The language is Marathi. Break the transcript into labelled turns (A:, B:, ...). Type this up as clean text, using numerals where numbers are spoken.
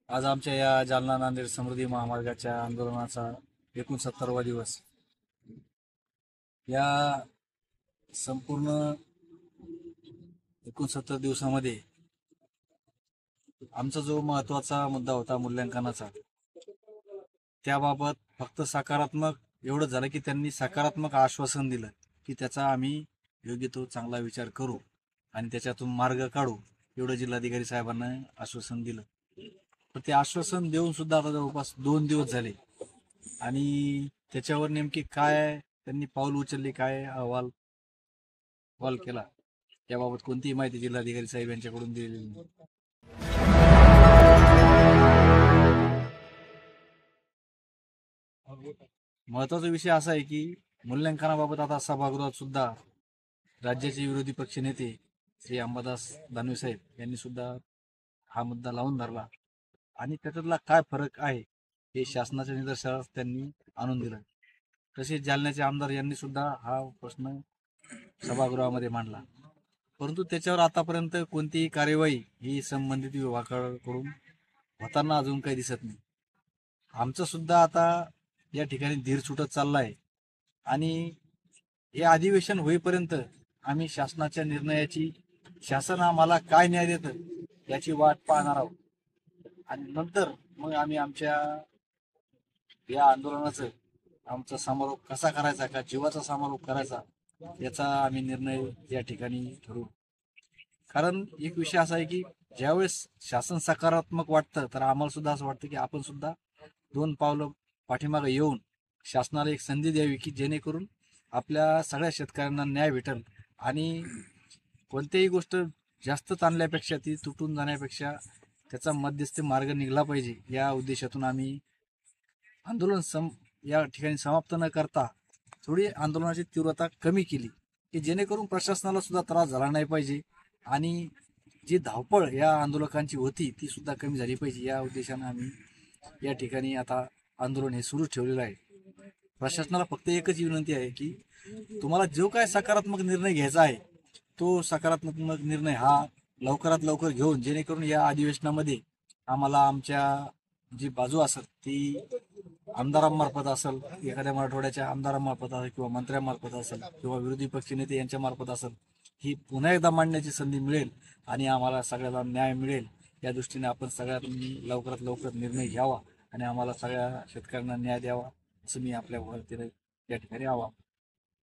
A: आज आमच्या या जालना नांदेड समृद्धी महामार्गाच्या आंदोलनाचा 69वा दिवस. या संपूर्ण 69 दिवसामध्ये आमचा जो महत्त्वाचा मुद्दा होता मूल्यांकनाचा, त्याबाबत फक्त सकारात्मक एवढं झालं की त्यांनी सकारात्मक आश्वासन दिलं की त्याचा आम्ही योग्य तो चांगला विचार करू आणि त्याच्यातून मार्ग काढू, एवढं जिल्हाधिकारी साहेबांना आश्वासन दिलं. पण ते आश्वासन देऊन सुद्धा आता जवळपास 2 दिवस झाले आणि त्याच्यावर नेमकी काय त्यांनी पाऊल उचलले, काय अहवाल केला, त्याबाबत कोणतीही माहिती जिल्हाधिकारी साहेब यांच्याकडून दिलेली नाही. महत्वाचा विषय असा आहे की मूल्यांकनाबाबत आता सभागृहात सुद्धा राज्याचे विरोधी पक्ष नेते श्री अंबादास दानवे साहेब यांनी सुद्धा हा मुद्दा लावून धरला आणि त्याच्यातला काय फरक आहे हे शासनाच्या निदर्शनास त्यांनी आणून दिलं. तसेच जालन्याचे आमदार यांनी सुद्धा हा प्रश्न सभागृहामध्ये मांडला, परंतु त्याच्यावर आतापर्यंत कोणतीही कार्यवाही ही संबंधित विभागाकडून होताना अजून काही दिसत नाही. आमचं सुद्धा आता या ठिकाणी धीर सुटत चाललाय आणि हे अधिवेशन होईपर्यंत आम्ही शासनाच्या निर्णयाची, शासन आम्हाला काय न्याय देतं याची वाट पाहणार आहोत आणि नंतर मग आम्ही आमच्या या आंदोलनाचं आमचा समारोप कसा करायचा, का जीवाचा समारोप करायचा, याचा आम्ही निर्णय या ठिकाणी ठरवू. कारण एक विषय असा आहे की ज्यावेळेस शासन सकारात्मक वाटतं तर आम्हाला सुद्धा असं वाटतं की आपण सुद्धा 2 पावलं पाठीमागे येऊन शासनाला एक संधी द्यावी की जेणेकरून आपल्या सगळ्या शेतकऱ्यांना न्याय भेटेल आणि कोणत्याही गोष्ट जास्त ताणल्यापेक्षा, ती तुटून जाण्यापेक्षा त्याचा मध्यस्थी मार्ग निघला पाहिजे, या उद्देशातून आम्ही आंदोलन या ठिकाणी समाप्त न करता थोडी आंदोलनाची तीव्रता कमी केली की जेणेकरून प्रशासनाला सुद्धा त्रास झाला नाही पाहिजे आणि जी धावपळ या आंदोलकांची होती ती सुद्धा कमी झाली पाहिजे. या उद्देशाने आम्ही या ठिकाणी आता आंदोलन हे सुरू ठेवलेलं आहे. प्रशासनाला फक्त एकच विनंती आहे की तुम्हाला जो काय सकारात्मक निर्णय घ्यायचा आहे तो सकारात्मक निर्णय हा लवकरात लवकर घेऊन, जेणेकरून या अधिवेशनामध्ये आम्हाला आमच्या जी बाजू असेल ती आमदारांमार्फत असेल, एखाद्या मराठवाड्याच्या आमदारांमार्फत असेल किंवा मंत्र्यांमार्फत असेल किंवा विरोधी पक्षनेते यांच्या मार्फत असेल, ही पुन्हा एकदा मांडण्याची संधी मिळेल आणि आम्हाला सगळ्याला न्याय मिळेल. या दृष्टीने आपण सगळ्यांनी लवकरात लवकर निर्णय घ्यावा आणि आम्हाला सगळ्या शेतकऱ्यांना न्याय द्यावा, असं मी आपल्या वतीने या ठिकाणी आवाहन